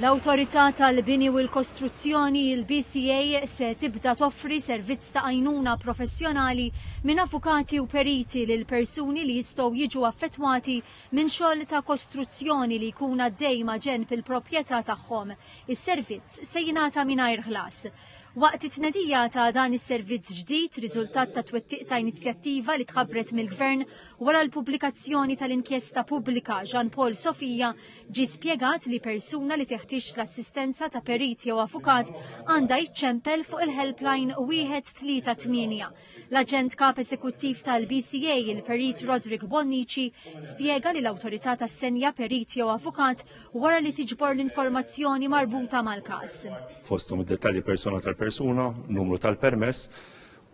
L-Awtorità tal-Bini u l-Kostruzzjoni, il-BCA, se tibda toffri servizz ta' għajnuna professjonali minn avukati u periti lil persuni li jistgħu jiġu affettwati minn xogħol ta' kostruzzjoni li jkun għaddej ma' ġenb il-proprjetà tagħhom. Is-servizz se jingħata mingħajr ħlas. Waqt it-tnedija ta' dan is-servizz ġdid, riżultat ta' twettiq ta' inizjattiva li tħabbret mill-Gvern wara l-pubblikazzjoni tal-inkjesta pubblika Jean Paul Sofija, ġie spjegat li persuna li teħtieġ l-assistenza ta' perit jew avukat għandha jiċċempel fuq il-helpline 138. L-aġent kap eżekuttiv tal-BCA, il-perit Roderick Bonnici, spjega li l-awtorità tassenja perit jew avukat wara li tiġbor l-informazzjoni marbuta mal-każ. Fosthom id-dettalji persona tal-persuna, numru tal-permess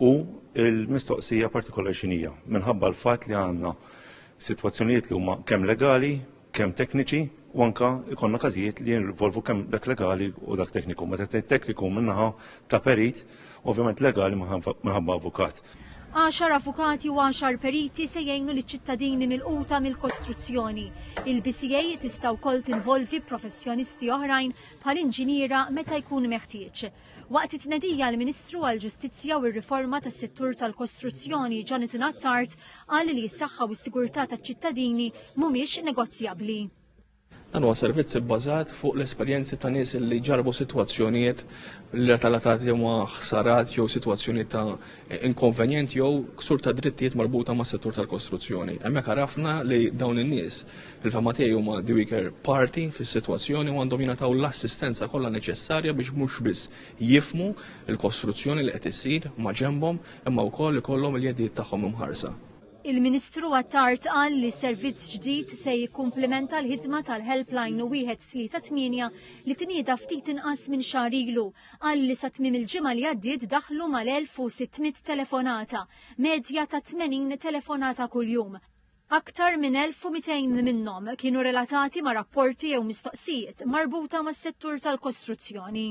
u il-mistoqsija partikolari xinija. Minħabba l-fatt li għandna sitwazzjonijiet li huma kemm legali, kemm tekniċi u anka ikonna każijiet li jinvolvu kemm dak legali u dak tekniku. Meta tekniku minnaħa ta' perit, ovvjament legali minħabba avukat. 10 avukati u 10 periti se jgħinu liċ-ċittadini milquta mill-kostruzzjoni. Il-BCA tista' wkoll tinvolvi professjonisti oħrajn bħal inġiniera meta jkun meħtieġ. Waqt it-tnedija l-Ministru għall-Ġustizzja u r-Riforma tas-settur tal-kostruzzjoni Jonathan Attard qal li s-saħħa u s-sigurtà taċ-ċittadini mhumiex negozjabbli. Dan huwa servizz bbażat fuq l-esperjenzi ta' nies li ġarbu sitwazzjonijiet li relatati ma' ħsarat jew sitwazzjonijiet ta' inkonvenjent jew ksur ta' drittijiet marbuta mas settur tal-kostruzzjoni. Hemmhekk arafna li dawn in-nies fil-fema tiegħi huma the weaker party fis-sitwazzjoni u għandhom jingħataw l-assistenza kollha neċessarja biex mhux biss jifhmu l-kostruzzjoni li qed issir ma' ġenbhom imma wkoll ikollhom il-jedijiet tagħhom imħarsa. Il-Ministru Attard qal li s-servizz ġdid se jikkumplementa l-ħidma tal-helpline 138 li tnieda ftit inqas minn xahar ilu. Qal li sa tmiem il-ġimgħa li għaddiet daħlu mal-1600 telefonata, medja ta' 80 telefonata kuljum. Aktar minn 1200 minnhom kienu relatati ma' rapporti jew mistoqsijiet marbuta mas-settur tal-kostruzzjoni.